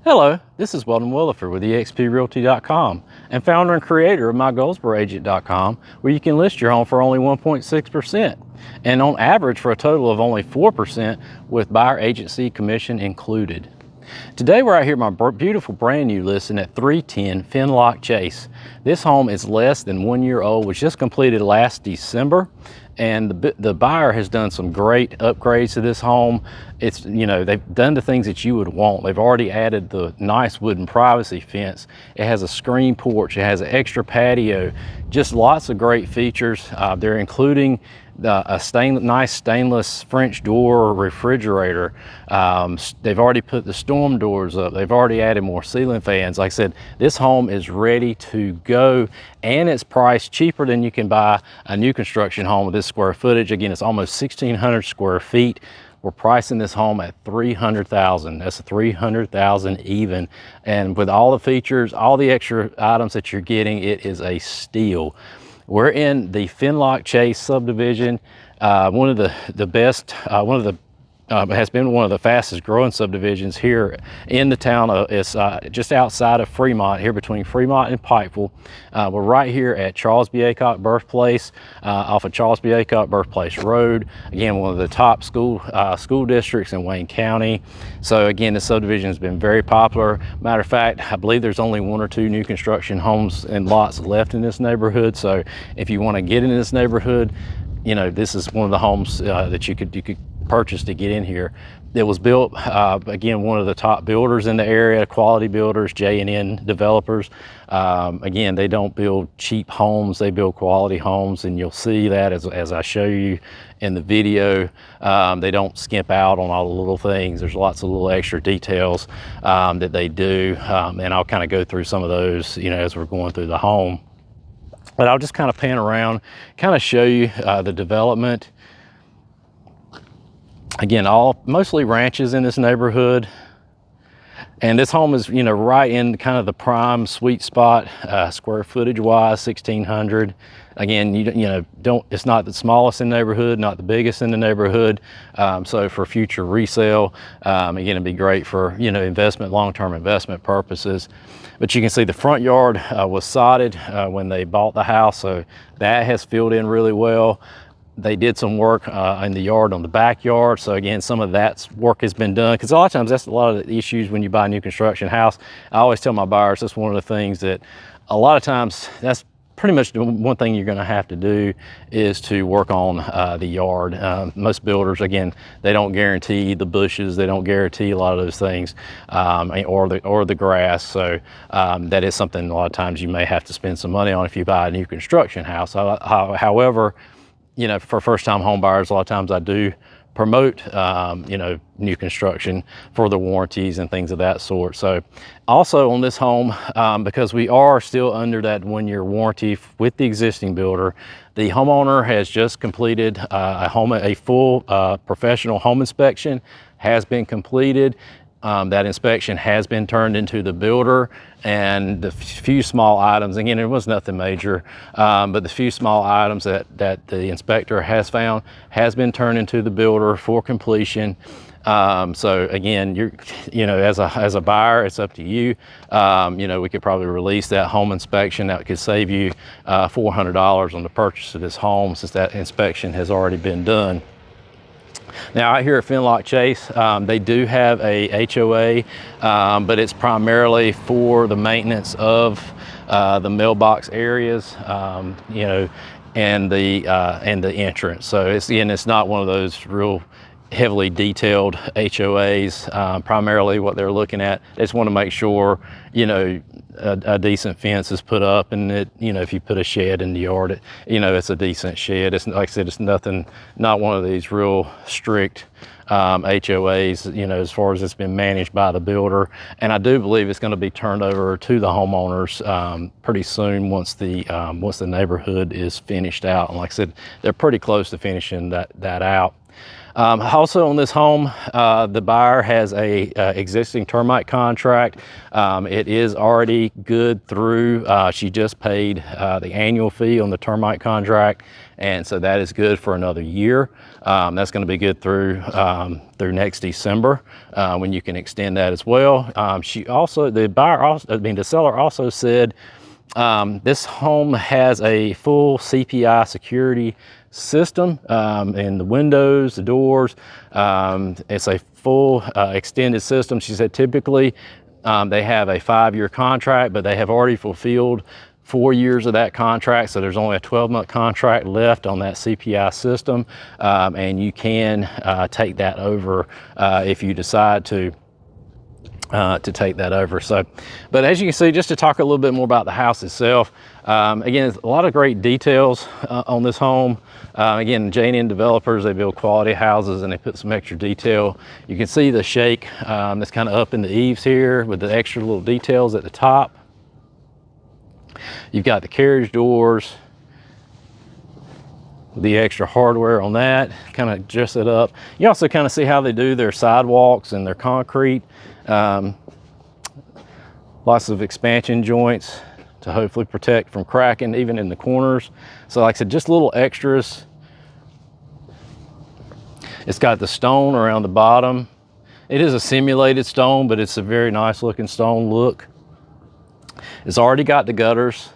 Hello, this is Weldon Williford with exprealty.com and founder and creator of mygoldsboroagent.com, where you can list your home for only 1.6% and on average for a total of only 4% with buyer agency commission included. Today we're out here at my beautiful brand new listing at 310 Fynloch Chase. This home is less than 1 year old, was just completed last December, and the buyer has done some great upgrades to this home. It's, they've done the things that you would want. They've already added the nice wooden privacy fence. It has a screen porch. It has an extra patio. Just lots of great features. They're including a nice stainless French door refrigerator. They've already put the storm doors up. They've already added more ceiling fans. Like I said, this home is ready to go, and it's priced cheaper than you can buy a new construction home with this square footage. Again, it's almost 1,600 square feet. We're pricing this home at $300,000. That's $300,000 even. And with all the features, all the extra items that you're getting, it is a steal. We're in the Fynloch Chase subdivision, one of the best, has been one of the fastest growing subdivisions here in the town. It's just outside of Fremont, here between Fremont and Pikeville. We're right here at Charles B. Aycock Birthplace, off of Charles B. Aycock Birthplace Road. Again, one of the top school districts in Wayne County. So again, this subdivision has been very popular. Matter of fact, I believe there's only 1 or 2 new construction homes and lots left in this neighborhood. So if you want to get into this neighborhood, this is one of the homes that you could purchase to get in here. It was built, again, one of the top builders in the area, quality builders, J&N developers. Again, they don't build cheap homes, they build quality homes, and you'll see that as I show you in the video. They don't skimp out on all the little things. There's lots of little extra details that they do, and I'll kind of go through some of those, as we're going through the home. But I'll just kind of pan around, kind of show you the development. Again, mostly ranches in this neighborhood, and this home is right in kind of the prime sweet spot, square footage wise, 1,600. Again, it's not the smallest in the neighborhood, not the biggest in the neighborhood. So for future resale, again, it'd be great for investment, long-term investment purposes. But you can see the front yard was sodded when they bought the house, so that has filled in really well. They did some work in the yard on the backyard. So again, some of that work has been done, because a lot of times that's a lot of the issues when you buy a new construction house. I always tell my buyers, that's one of the things that a lot of times, that's pretty much the one thing you're going to have to do is to work on the yard. Most builders, again, they don't guarantee the bushes, they don't guarantee a lot of those things, or the grass. So that is something a lot of times you may have to spend some money on if you buy a new construction house. However, for first-time home buyers, a lot of times I do promote, new construction for the warranties and things of that sort. So also on this home, because we are still under that 1-year warranty with the existing builder, the homeowner has just completed a full professional home inspection, has been completed. That inspection has been turned into the builder, and the few small items, again, it was nothing major, but the few small items that the inspector has found has been turned into the builder for completion. So again, as a buyer, it's up to you. We could probably release that home inspection. That could save you $400 on the purchase of this home, since that inspection has already been done. Now, out here at Fynloch Chase, they do have a HOA, but it's primarily for the maintenance of the mailbox areas, and the entrance. So it's not one of those real heavily detailed HOAs. Primarily what they're looking at, they just want to make sure, a decent fence is put up, and if you put a shed in the yard, it's a decent shed. It's, like I said, it's not one of these real strict HOAs, as far as it's been managed by the builder. And I do believe it's going to be turned over to the homeowners pretty soon once the neighborhood is finished out. And like I said, they're pretty close to finishing that out. Also on this home, the buyer has a existing termite contract. It is already good through, she just paid the annual fee on the termite contract, and so that is good for another year. That's going to be good through next December, when you can extend that as well. The seller also said this home has a full CPI security system in the windows, the doors. It's a full extended system. She said typically they have a 5-year contract, but they have already fulfilled 4 years of that contract, so there's only a 12-month contract left on that CPI system, and you can take that over if you decide to take that over. So, but as you can see, just to talk a little bit more about the house itself, again, a lot of great details on this home. Again, J&N developers, they build quality houses and they put some extra detail. You can see the shake that's kind of up in the eaves here with the extra little details at the top. You've got the carriage doors, the extra hardware on that, kind of dress it up. You also kind of see how they do their sidewalks and their concrete. Lots of expansion joints to hopefully protect from cracking even in the corners. So like I said, just little extras. It's got the stone around the bottom. It is a simulated stone, but it's a very nice looking stone look. It's already got the gutters.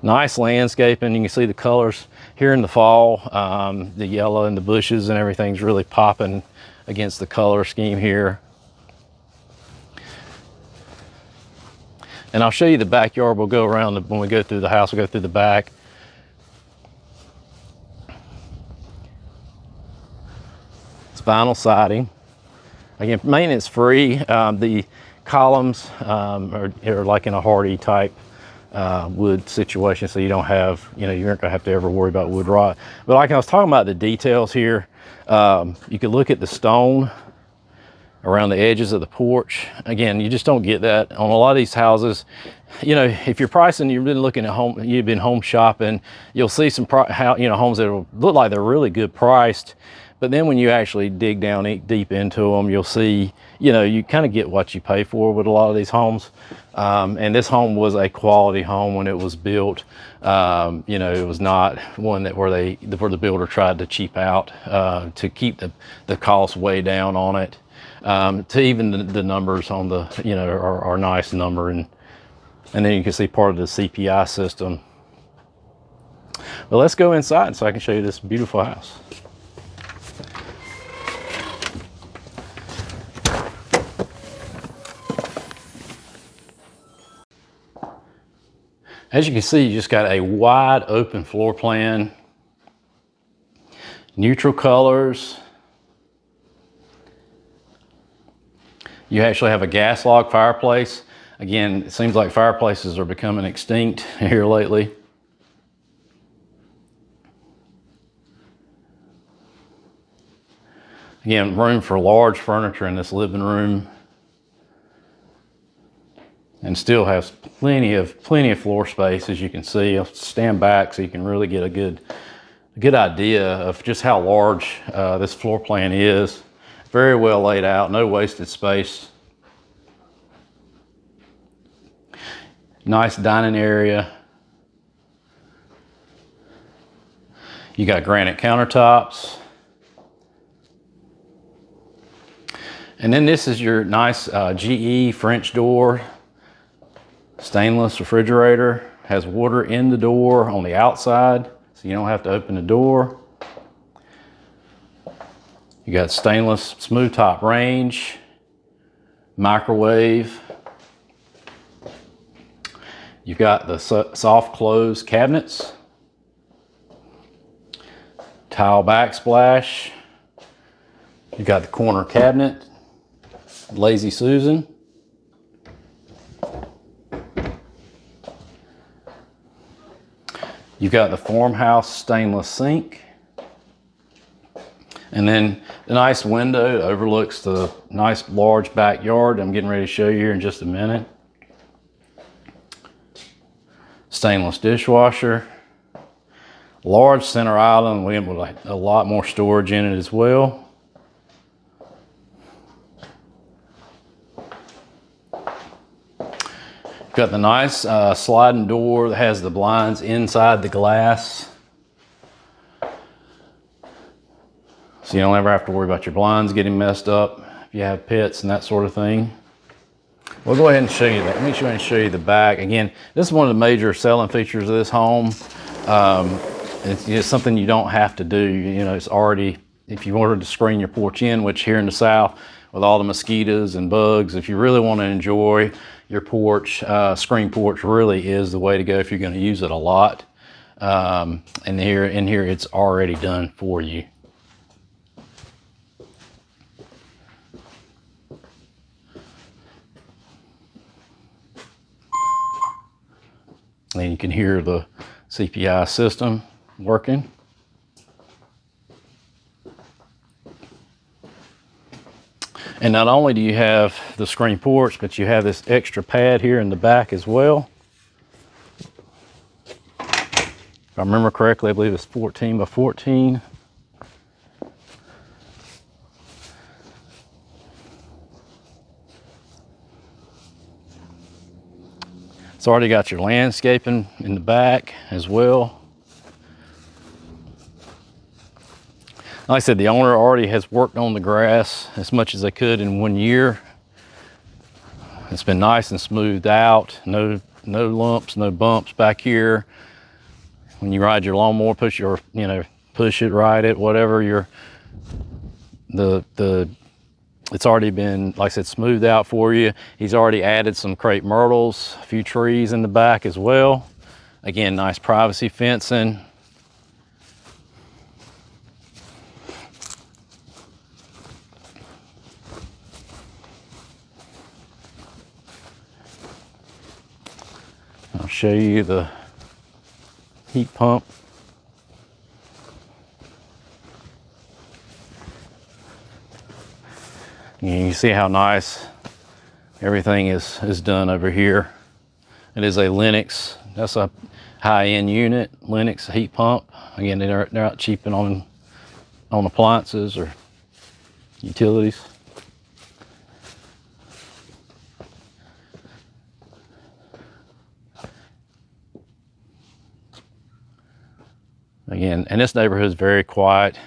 Nice landscaping. You can see the colors here in the fall. The yellow and the bushes and everything's really popping against the color scheme here. And I'll show you the backyard. We'll go around when we go through the house. We'll go through the back. It's vinyl siding. Again, maintenance free. The columns are like in a hardy type wood situation, so you don't have, you aren't gonna have to ever worry about wood rot. But like I was talking about the details here, you can look at the stone around the edges of the porch. Again, you just don't get that on a lot of these houses. If you're pricing, you've been looking at you've been home shopping, you'll see some homes that will look like they're really good priced, but then when you actually dig down deep into them, you'll see, you kind of get what you pay for with a lot of these homes. And this home was a quality home when it was built. It was not one where the builder tried to cheap out to keep the cost way down on it. To even the numbers on the, are nice number, and then you can see part of the CPI system. But let's go inside so I can show you this beautiful house. As you can see, you just got a wide open floor plan, neutral colors. You actually have a gas log fireplace. Again, it seems like fireplaces are becoming extinct here lately. Again, room for large furniture in this living room. And still has plenty of floor space, as you can see. I'll stand back so you can really get a good idea of just how large this floor plan is. Very well laid out, no wasted space. Nice dining area. You got granite countertops. And then this is your nice GE French door. Stainless refrigerator, has water in the door on the outside, so you don't have to open the door. You got stainless smooth top range, microwave. You've got the soft close cabinets, tile backsplash. You've got the corner cabinet, Lazy Susan. You've got the farmhouse stainless sink. And then the nice window overlooks the nice large backyard I'm getting ready to show you here in just a minute. Stainless dishwasher. Large center island. We have like a lot more storage in it as well. Got the nice sliding door that has the blinds inside the glass. So you don't ever have to worry about your blinds getting messed up if you have pets and that sort of thing. We'll go ahead and show you that. Let me go ahead and show you the back. Again, this is one of the major selling features of this home. It's just something you don't have to do. You know, it's already, if you wanted to screen your porch in, which here in the South, with all the mosquitoes and bugs, if you really want to enjoy your porch, screen porch really is the way to go if you're going to use it a lot. And in here, it's already done for you. And you can hear the CPI system working. And not only do you have the screen porch, but you have this extra pad here in the back as well. If I remember correctly, I believe it's 14 by 14. It's already got your landscaping in the back as well. Like I said, the owner already has worked on the grass as much as they could in 1 year. It's been nice and smoothed out. No lumps, no bumps back here. When you ride your lawnmower, push it, ride it, whatever it's already been, like I said, smoothed out for you. He's already added some crepe myrtles, a few trees in the back as well. Again, nice privacy fencing. I'll show you the heat pump. You can see how nice everything is done over here. It is a Lennox. That's a high-end unit, Lennox heat pump. Again, they're not cheaping on appliances or utilities. Again, and this neighborhood is very quiet.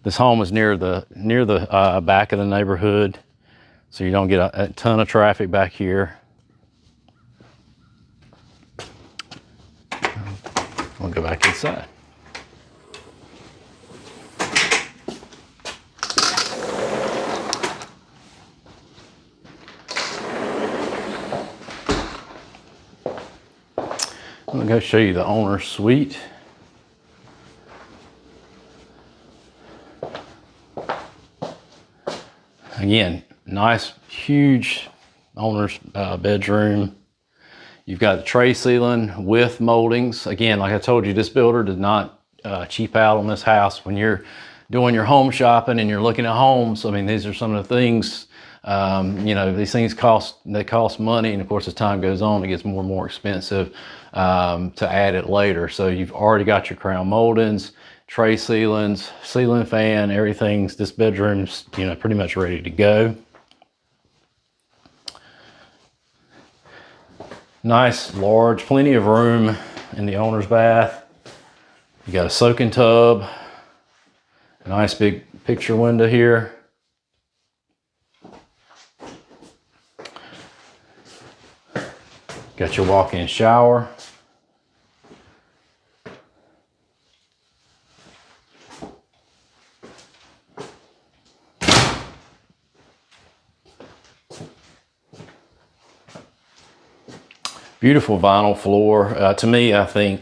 This home is near the back of the neighborhood, so you don't get a ton of traffic back here. We'll go back inside. I'm gonna go show you the owner's suite. Again, nice, huge owner's bedroom. You've got the tray ceiling with moldings. Again, like I told you, this builder did not cheap out on this house. When you're doing your home shopping and you're looking at homes, I mean, these are some of the things, you know, these things cost money. And of course, as time goes on, it gets more and more expensive to add it later. So you've already got your crown moldings, tray ceilings, ceiling fan, everything's, this bedroom's, you know, pretty much ready to go. Nice, large, plenty of room in the owner's bath. You got a soaking tub, a nice big picture window here. Got your walk-in shower. Beautiful vinyl floor. To me, I think,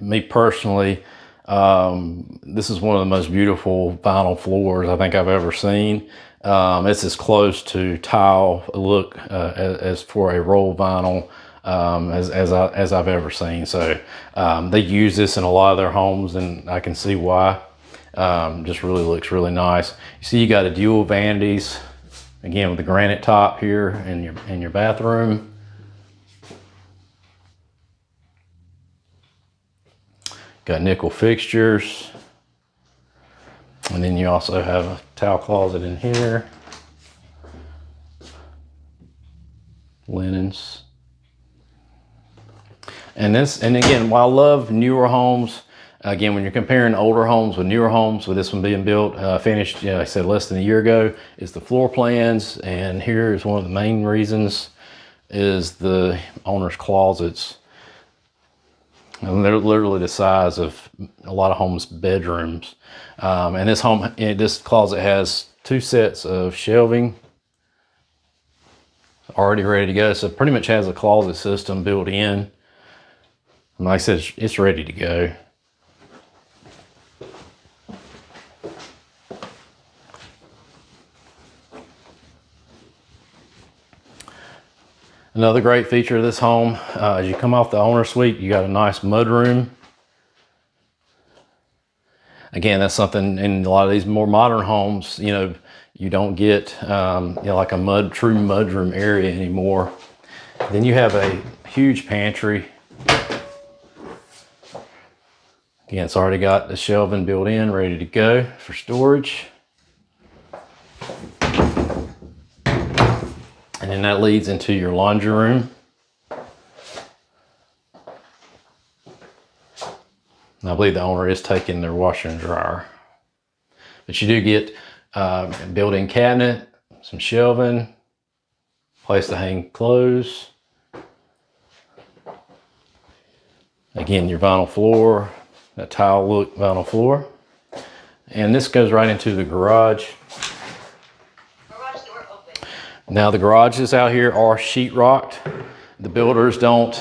me personally, this is one of the most beautiful vinyl floors I think I've ever seen. It's as close to tile look as for a roll vinyl as I've ever seen. So they use this in a lot of their homes, and I can see why. Just really looks really nice. You see, you got a dual vanities, again with the granite top here in your bathroom. Got nickel fixtures. And then you also have a towel closet in here. Linens. And again, while I love newer homes, again, when you're comparing older homes with newer homes, with this one being built, finished, like I said, less than a year ago, is the floor plans. And here is one of the main reasons, is the owner's closets. And they're literally the size of a lot of homes' bedrooms. And this closet has 2 sets of shelving already ready to go. So it pretty much has a closet system built in. And like I said, it's ready to go. Another great feature of this home, as you come off the owner suite, you got a nice mudroom. Again, that's something in a lot of these more modern homes, you don't get like a true mudroom area anymore. Then you have a huge pantry. Again, it's already got the shelving built in, ready to go for storage. And then that leads into your laundry room. And I believe the owner is taking their washer and dryer. But you do get a built-in cabinet, some shelving, place to hang clothes. Again, your vinyl floor, that tile look vinyl floor. And this goes right into the garage. Now the garages out here are sheetrocked. The builders don't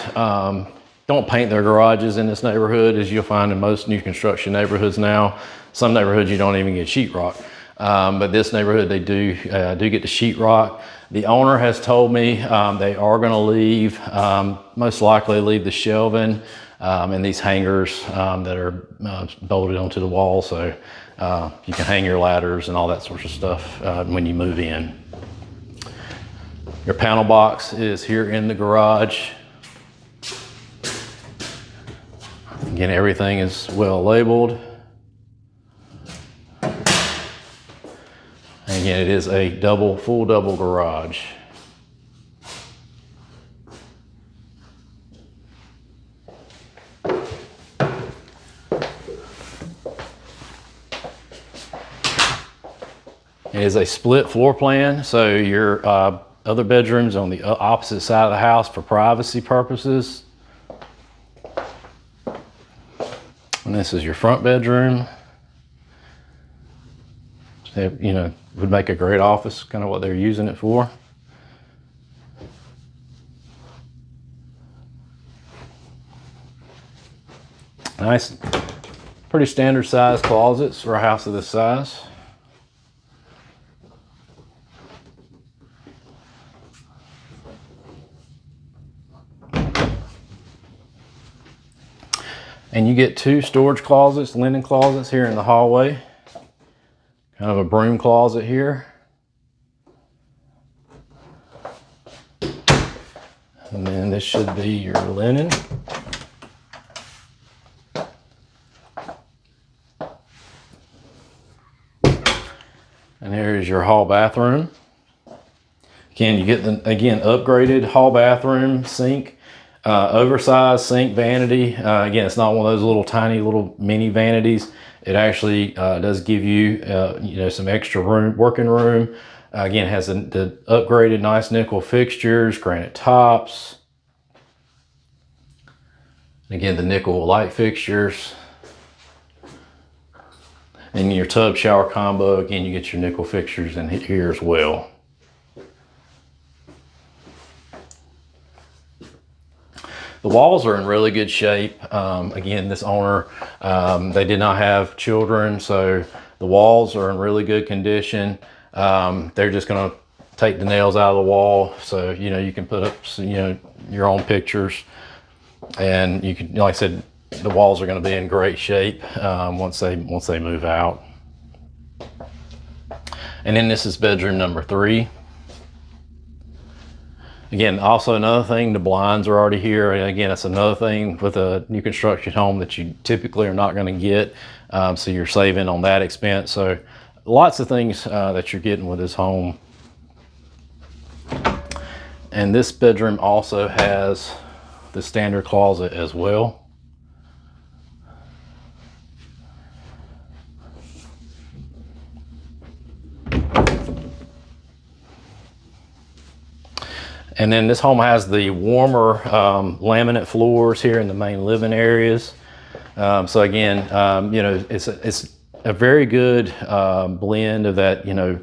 paint their garages in this neighborhood, as you'll find in most new construction neighborhoods now. Some neighborhoods you don't even get sheetrock, but this neighborhood they do get the sheetrock. The owner has told me they are going to leave, most likely leave the shelving and these hangers that are bolted onto the wall, so you can hang your ladders and all that sorts of stuff when you move in. Your panel box is here in the garage. Again, everything is well labeled. And again, it is a full double garage. It is a split floor plan, so your other bedrooms on the opposite side of the house for privacy purposes. And this is your front bedroom. Would make a great office, kind of what they're using it for. Nice, pretty standard size closets for a house of this size. And you get 2 storage closets, linen closets here in the hallway. Kind of a broom closet here. And then this should be your linen. And here's your hall bathroom. Again, you get the upgraded hall bathroom sink. Oversized sink, vanity. Again, it's not one of those little tiny little mini vanities. It actually does give you some extra room, working room. Again, it has the upgraded nice nickel fixtures, granite tops. Again, the nickel light fixtures. And your tub shower combo, again, you get your nickel fixtures in here as well. The walls are in really good shape. Again, this owner, they did not have children, so the walls are in really good condition. They're just gonna take the nails out of the wall, so you can put up your own pictures, and you can, like I said, the walls are going to be in great shape once they move out. And then this is bedroom number 3. Again, also another thing, the blinds are already here. And again, that's another thing with a new construction home that you typically are not going to get. So you're saving on that expense. So lots of things that you're getting with this home. And this bedroom also has the standard closet as well. And then this home has the warmer laminate floors here in the main living areas. So again, you know, it's a very good blend of that, you know,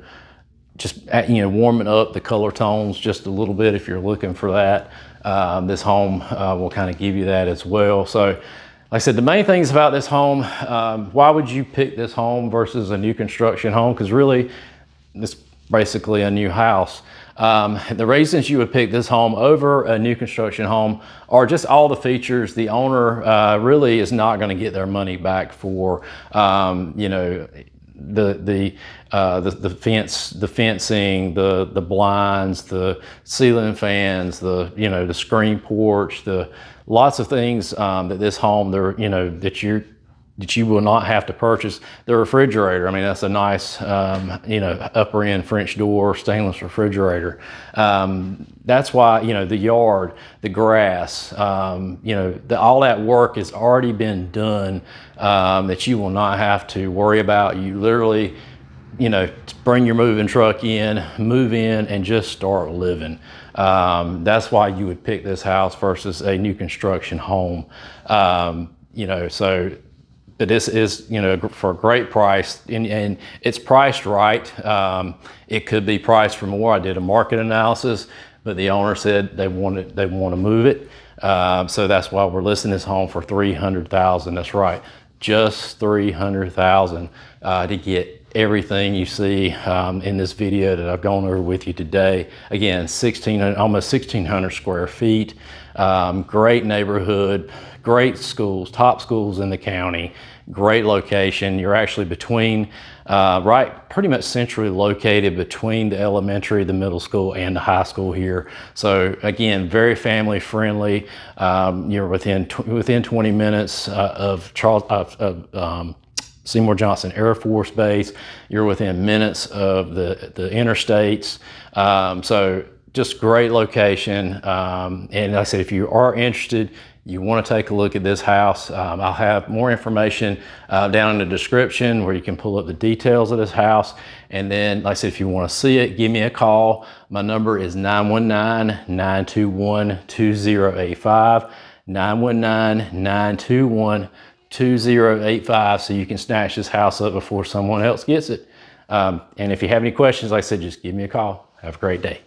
just, you know, warming up the color tones just a little bit if you're looking for that. This home will kind of give you that as well. So like I said, the main things about this home, why would you pick this home versus a new construction home? Because really, it's basically a new house. The reasons you would pick this home over a new construction home are just all the features. The owner really is not going to get their money back for, you know, the fencing, the blinds, the ceiling fans, you know, the screen porch, the lots of things that this home, you know, that you will not have to purchase. The refrigerator, I mean, that's a nice, you know, upper end French door stainless refrigerator. That's why, you know, the yard, the grass, you know, all that work has already been done, that you will not have to worry about. You literally, you know, bring your moving truck in, move in, and just start living. That's why you would pick this house versus a new construction home. You know, so, but this is, you know, for a great price, and it's priced right. It could be priced for more. I did a market analysis, but the owner said they want to move it. So that's why we're listing this home for $300,000. That's right, just $300,000 to get everything you see in this video that I've gone over with you today. Again, almost 1,600 square feet. Great neighborhood, great schools, top schools in the county, great location. You're actually between, pretty much centrally located between the elementary, the middle school, and the high school here. So again, very family friendly. You're within 20 minutes of Seymour Johnson Air Force Base. You're within minutes of the interstates. So just great location. And like I said, if you are interested, you want to take a look at this house, I'll have more information down in the description where you can pull up the details of this house. And then, like I said, if you want to see it, give me a call. My number is 919-921-2085, 919-921-2085, so you can snatch this house up before someone else gets it. And if you have any questions, like I said, just give me a call. Have a great day.